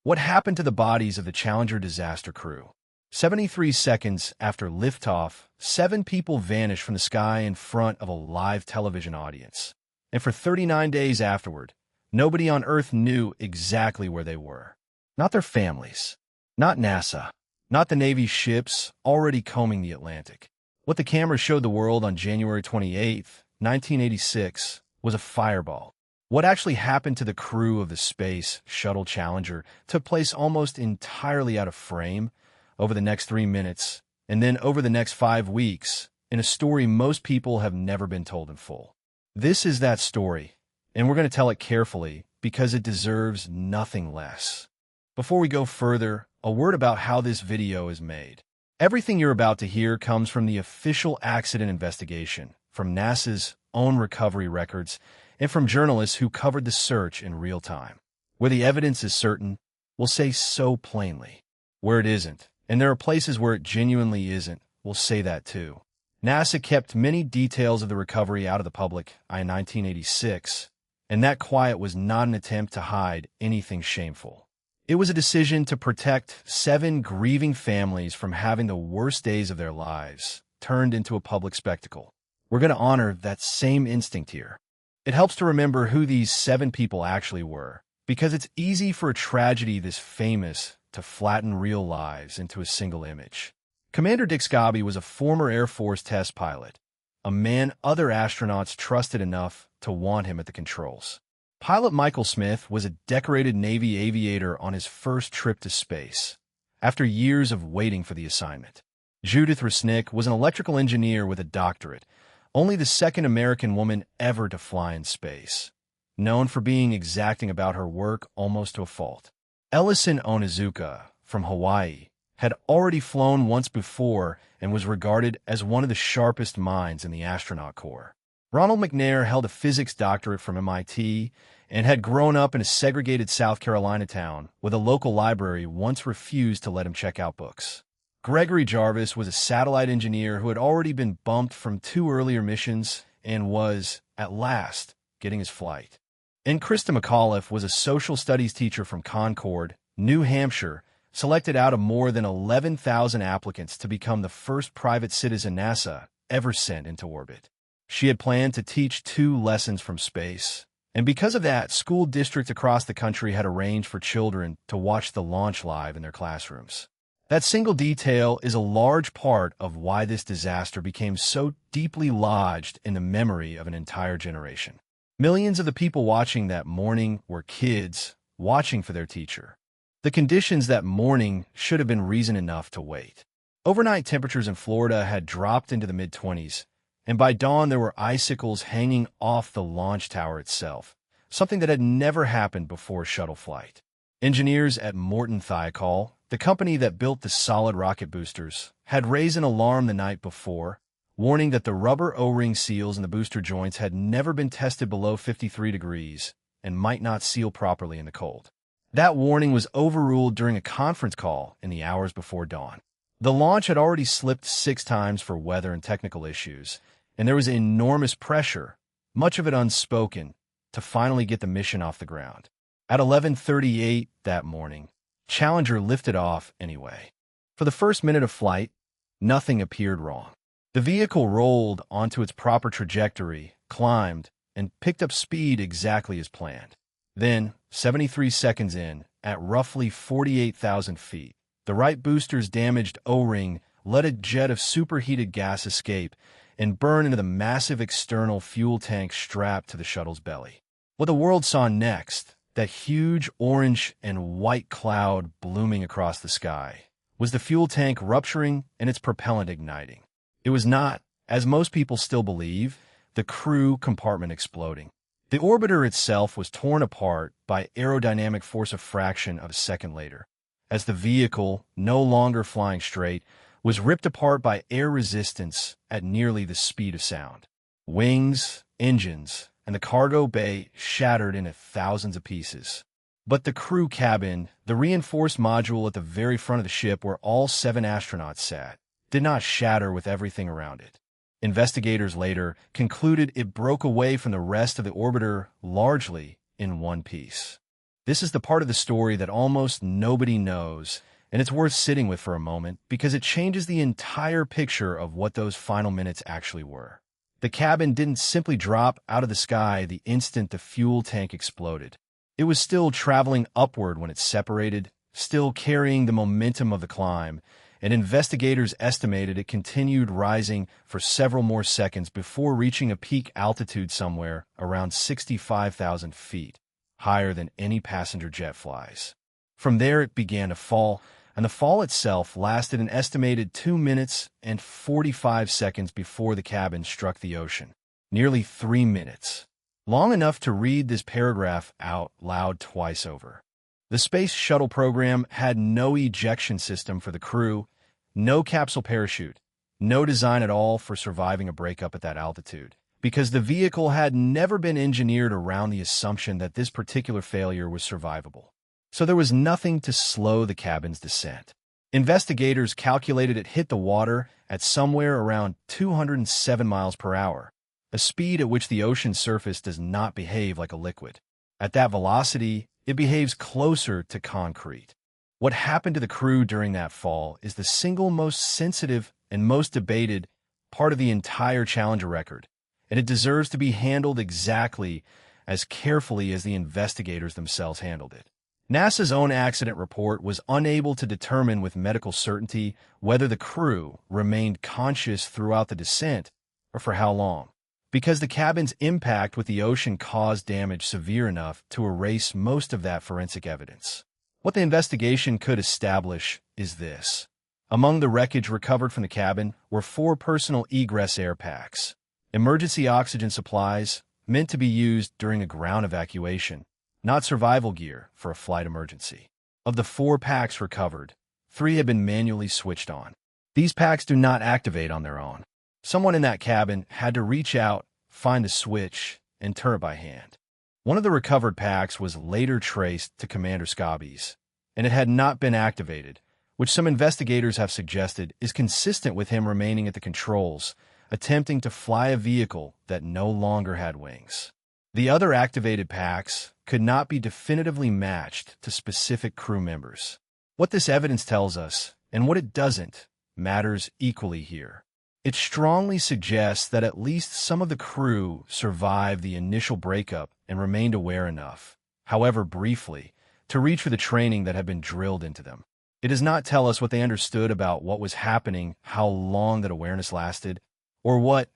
What happened to the bodies of the Challenger disaster crew? 73 seconds after liftoff, 7 people vanished from the sky in front of a live television audience. And for 39 days afterward, nobody on Earth knew exactly where they were. Not their families, not NASA, not the Navy's ships already combing the Atlantic. What the camera showed the world on January 28, 1986, was a fireball. What actually happened to the crew of the Space Shuttle Challenger took place almost entirely out of frame over the next 3 minutes, and then over the next 5 weeks, in a story most people have never been told in full. This is that story, and we're going to tell it carefully because it deserves nothing less. Before we go further, a word about how this video is made. Everything you're about to hear comes from the official accident investigation, from NASA's own recovery records, and from journalists who covered the search in real time. Where the evidence is certain, we'll say so plainly. Where it isn't, and there are places where it genuinely isn't, we'll say that too. NASA kept many details of the recovery out of the public in 1986, and that quiet was not an attempt to hide anything shameful. It was a decision to protect 7 grieving families from having the worst days of their lives turned into a public spectacle. We're going to honor that same instinct here. It helps to remember who these 7 people actually were, because it's easy for a tragedy this famous to flatten real lives into a single image. Commander Dick Scobie was a former Air Force test pilot, a man other astronauts trusted enough to want him at the controls. Pilot Michael Smith was a decorated Navy aviator on his first trip to space, after years of waiting for the assignment. Judith Resnick was an electrical engineer with a doctorate, only the second American woman ever to fly in space, known for being exacting about her work almost to a fault. Ellison Onizuka, from Hawaii, had already flown once before and was regarded as one of the sharpest minds in the astronaut corps. Ronald McNair held a physics doctorate from MIT and had grown up in a segregated South Carolina town where the local library once refused to let him check out books. Gregory Jarvis was a satellite engineer who had already been bumped from 2 earlier missions and was, at last, getting his flight. And Krista McAuliffe was a social studies teacher from Concord, New Hampshire, selected out of more than 11,000 applicants to become the first private citizen NASA ever sent into orbit. She had planned to teach 2 lessons from space, and because of that, school districts across the country had arranged for children to watch the launch live in their classrooms. That single detail is a large part of why this disaster became so deeply lodged in the memory of an entire generation. Millions of the people watching that morning were kids watching for their teacher. The conditions that morning should have been reason enough to wait. Overnight temperatures in Florida had dropped into the mid-20s, and by dawn there were icicles hanging off the launch tower itself, something that had never happened before shuttle flight. Engineers at Morton Thiokol, the company that built the solid rocket boosters, had raised an alarm the night before, warning that the rubber O-ring seals in the booster joints had never been tested below 53 degrees and might not seal properly in the cold. That warning was overruled during a conference call in the hours before dawn. The launch had already slipped 6 times for weather and technical issues, and there was enormous pressure, much of it unspoken, to finally get the mission off the ground. At 11:38 that morning, Challenger lifted off anyway. For the first minute of flight, nothing appeared wrong. The vehicle rolled onto its proper trajectory, climbed, and picked up speed exactly as planned. Then, 73 seconds in, at roughly 48,000 feet, the right booster's damaged O-ring let a jet of superheated gas escape and burn into the massive external fuel tank strapped to the shuttle's belly. What the world saw next, that huge orange and white cloud blooming across the sky, was the fuel tank rupturing and its propellant igniting. It was not, as most people still believe, the crew compartment exploding. The orbiter itself was torn apart by aerodynamic force of fraction of a second later, as the vehicle, no longer flying straight, was ripped apart by air resistance at nearly the speed of sound. Wings, engines, and the cargo bay shattered into thousands of pieces. But the crew cabin, the reinforced module at the very front of the ship where all 7 astronauts sat, did not shatter with everything around it. Investigators later concluded it broke away from the rest of the orbiter largely in one piece. This is the part of the story that almost nobody knows, and it's worth sitting with for a moment because it changes the entire picture of what those final minutes actually were. The cabin didn't simply drop out of the sky the instant the fuel tank exploded. It was still traveling upward when it separated, still carrying the momentum of the climb, and investigators estimated it continued rising for several more seconds before reaching a peak altitude somewhere around 65,000 feet, higher than any passenger jet flies. From there it began to fall, and the fall itself lasted an estimated 2 minutes and 45 seconds before the cabin struck the ocean. Nearly 3 minutes. Long enough to read this paragraph out loud twice over. The Space Shuttle program had no ejection system for the crew, no capsule parachute, no design at all for surviving a breakup at that altitude, because the vehicle had never been engineered around the assumption that this particular failure was survivable. So there was nothing to slow the cabin's descent. Investigators calculated it hit the water at somewhere around 207 miles per hour, a speed at which the ocean surface does not behave like a liquid. At that velocity, it behaves closer to concrete. What happened to the crew during that fall is the single most sensitive and most debated part of the entire Challenger record, and it deserves to be handled exactly as carefully as the investigators themselves handled it. NASA's own accident report was unable to determine with medical certainty whether the crew remained conscious throughout the descent or for how long, because the cabin's impact with the ocean caused damage severe enough to erase most of that forensic evidence. What the investigation could establish is this. Among the wreckage recovered from the cabin were 4 personal egress air packs, emergency oxygen supplies meant to be used during a ground evacuation, not survival gear for a flight emergency. Of the 4 packs recovered, 3 had been manually switched on. These packs do not activate on their own. Someone in that cabin had to reach out, find the switch, and turn it by hand. One of the recovered packs was later traced to Commander Scobie's, and it had not been activated, which some investigators have suggested is consistent with him remaining at the controls, attempting to fly a vehicle that no longer had wings. The other activated packs could not be definitively matched to specific crew members. What this evidence tells us, and what it doesn't, matters equally here. It strongly suggests that at least some of the crew survived the initial breakup and remained aware enough, however briefly, to reach for the training that had been drilled into them. It does not tell us what they understood about what was happening, how long that awareness lasted, or what,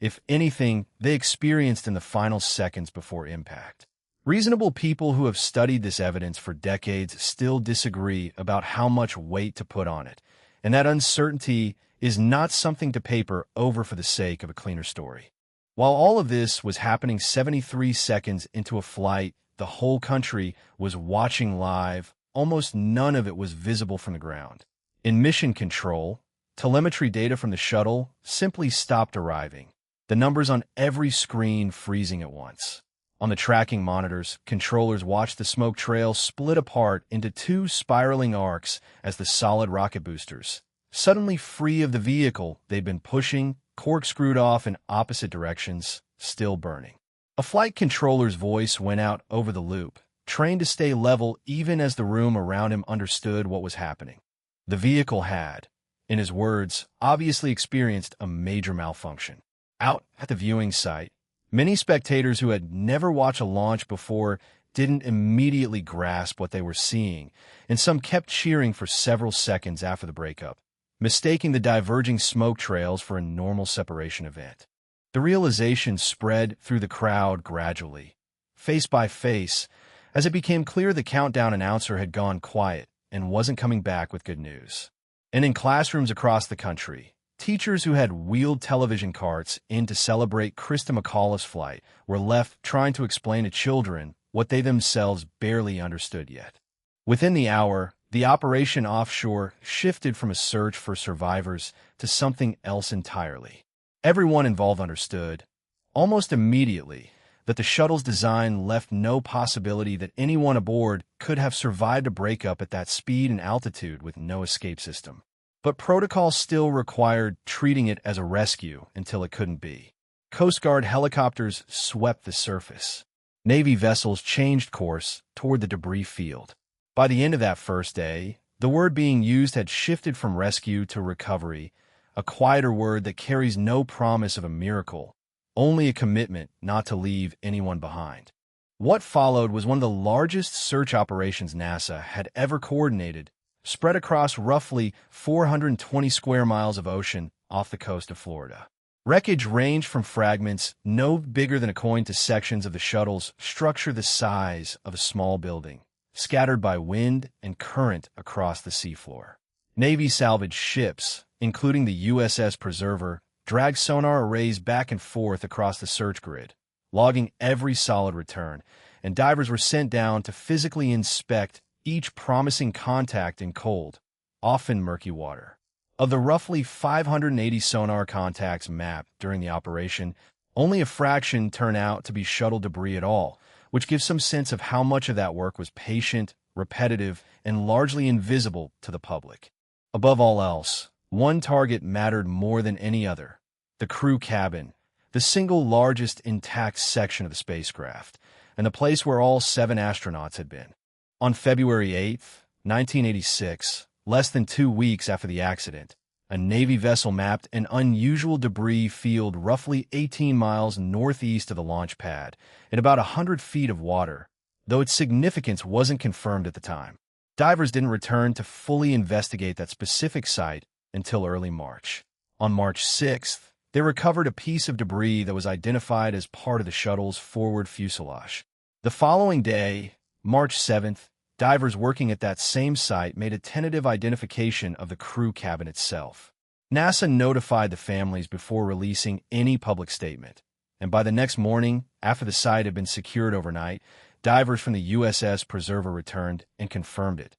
if anything, they experienced in the final seconds before impact. Reasonable people who have studied this evidence for decades still disagree about how much weight to put on it, and that uncertainty is not something to paper over for the sake of a cleaner story. While all of this was happening 73 seconds into a flight the whole country was watching live, almost none of it was visible from the ground. In mission control, telemetry data from the shuttle simply stopped arriving, the numbers on every screen freezing at once. On the tracking monitors, controllers watched the smoke trail split apart into 2 spiraling arcs as the solid rocket boosters, suddenly free of the vehicle they'd been pushing, corkscrewed off in opposite directions, still burning. A flight controller's voice went out over the loop, trained to stay level even as the room around him understood what was happening. The vehicle had, in his words, obviously experienced a major malfunction. Out at the viewing site, many spectators who had never watched a launch before didn't immediately grasp what they were seeing, and some kept cheering for several seconds after the breakup, mistaking the diverging smoke trails for a normal separation event. The realization spread through the crowd gradually, face by face, as it became clear the countdown announcer had gone quiet and wasn't coming back with good news. And in classrooms across the country, teachers who had wheeled television carts in to celebrate Krista McCullough's flight were left trying to explain to children what they themselves barely understood yet. Within the hour, the operation offshore shifted from a search for survivors to something else entirely. Everyone involved understood, almost immediately, that the shuttle's design left no possibility that anyone aboard could have survived a breakup at that speed and altitude with no escape system. But protocol still required treating it as a rescue until it couldn't be. Coast Guard helicopters swept the surface. Navy vessels changed course toward the debris field. By the end of that first day, the word being used had shifted from rescue to recovery, a quieter word that carries no promise of a miracle, only a commitment not to leave anyone behind. What followed was one of the largest search operations NASA had ever coordinated, spread across roughly 420 square miles of ocean off the coast of Florida. Wreckage ranged from fragments no bigger than a coin to sections of the shuttle's structure the size of a small building, scattered by wind and current across the seafloor. Navy salvage ships, including the USS Preserver, dragged sonar arrays back and forth across the search grid, logging every solid return, and divers were sent down to physically inspect each promising contact in cold, often murky water. Of the roughly 580 sonar contacts mapped during the operation, only a fraction turn out to be shuttle debris at all, which gives some sense of how much of that work was patient, repetitive, and largely invisible to the public. Above all else, one target mattered more than any other: the crew cabin, the single largest intact section of the spacecraft, and the place where all 7 astronauts had been. On February 8, 1986, less than 2 weeks after the accident, a Navy vessel mapped an unusual debris field roughly 18 miles northeast of the launch pad, in about 100 feet of water, though its significance wasn't confirmed at the time. Divers didn't return to fully investigate that specific site until early March. On March 6th, they recovered a piece of debris that was identified as part of the shuttle's forward fuselage. The following day, March 7th, divers working at that same site made a tentative identification of the crew cabin itself. NASA notified the families before releasing any public statement, and by the next morning, after the site had been secured overnight, divers from the USS Preserver returned and confirmed it.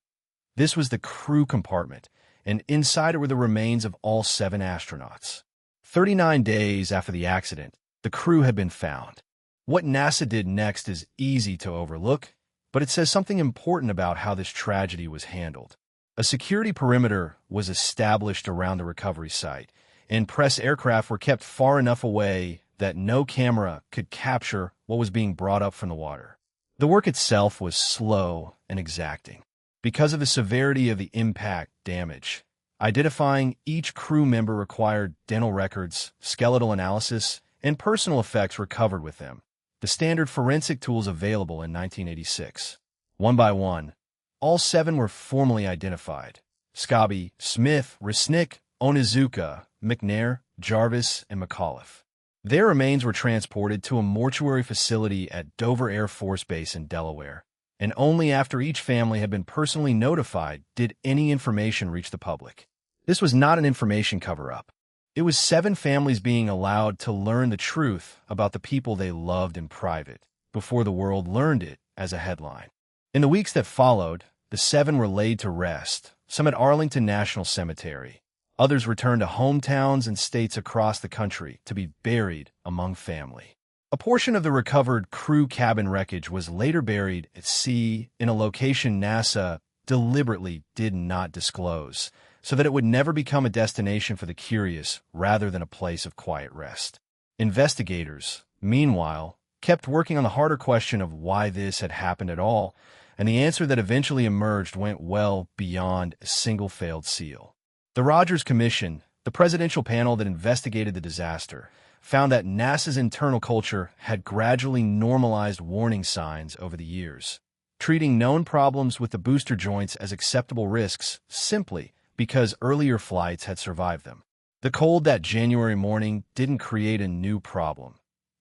This was the crew compartment, and inside it were the remains of all 7 astronauts. 39 days after the accident, the crew had been found. What NASA did next is easy to overlook, but it says something important about how this tragedy was handled. A security perimeter was established around the recovery site, and press aircraft were kept far enough away that no camera could capture what was being brought up from the water. The work itself was slow and exacting. Because of the severity of the impact damage, identifying each crew member required dental records, skeletal analysis, and personal effects recovered with them, the standard forensic tools available in 1986. One by one, all 7 were formally identified: Scobie, Smith, Resnick, Onizuka, McNair, Jarvis, and McAuliffe. Their remains were transported to a mortuary facility at Dover Air Force Base in Delaware, and only after each family had been personally notified did any information reach the public. This was not an information cover-up. It was 7 families being allowed to learn the truth about the people they loved in private, before the world learned it as a headline. In the weeks that followed, the 7 were laid to rest, some at Arlington National Cemetery. Others returned to hometowns and states across the country to be buried among family. A portion of the recovered crew cabin wreckage was later buried at sea in a location NASA deliberately did not disclose, so that it would never become a destination for the curious rather than a place of quiet rest. Investigators, meanwhile, kept working on the harder question of why this had happened at all, and the answer that eventually emerged went well beyond a single failed seal. The Rogers Commission, the presidential panel that investigated the disaster, found that NASA's internal culture had gradually normalized warning signs over the years, treating known problems with the booster joints as acceptable risks simply because earlier flights had survived them. The cold that January morning didn't create a new problem.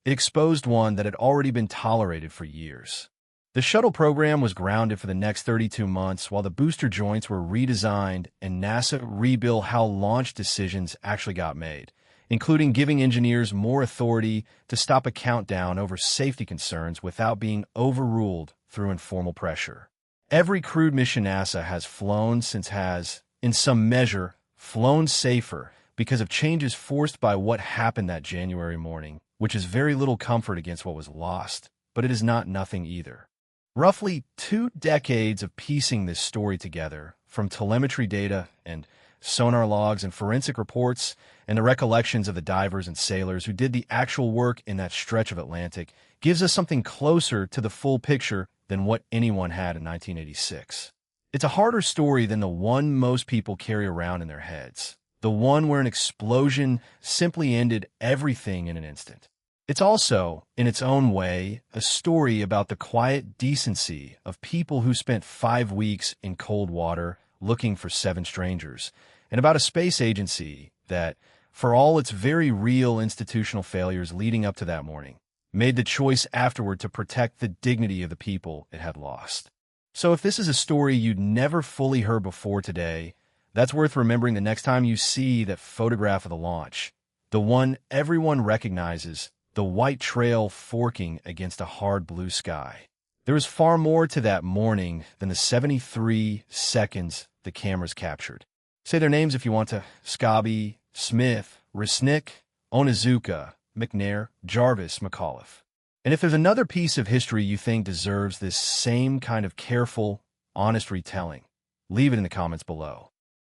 It exposed one that had already been tolerated for years. The shuttle program was grounded for the next 32 months while the booster joints were redesigned and NASA rebuilt how launch decisions actually got made, including giving engineers more authority to stop a countdown over safety concerns without being overruled through informal pressure. Every crewed mission NASA has flown since has, in some measure, flown safer because of changes forced by what happened that January morning, which is very little comfort against what was lost, but it is not nothing either. Roughly 2 decades of piecing this story together, from telemetry data and sonar logs and forensic reports and the recollections of the divers and sailors who did the actual work in that stretch of Atlantic, gives us something closer to the full picture than what anyone had in 1986. It's a harder story than the one most people carry around in their heads, the one where an explosion simply ended everything in an instant. It's also, in its own way, a story about the quiet decency of people who spent 5 weeks in cold water looking for 7 strangers, and about a space agency that, for all its very real institutional failures leading up to that morning, made the choice afterward to protect the dignity of the people it had lost. So if this is a story you'd never fully heard before today, that's worth remembering the next time you see that photograph of the launch, the one everyone recognizes, the white trail forking against a hard blue sky. There was far more to that morning than the 73 seconds the cameras captured. Say their names if you want to: Scobie, Smith, Resnick, Onizuka, McNair, Jarvis, McAuliffe. And if there's another piece of history you think deserves this same kind of careful, honest retelling, leave it in the comments below.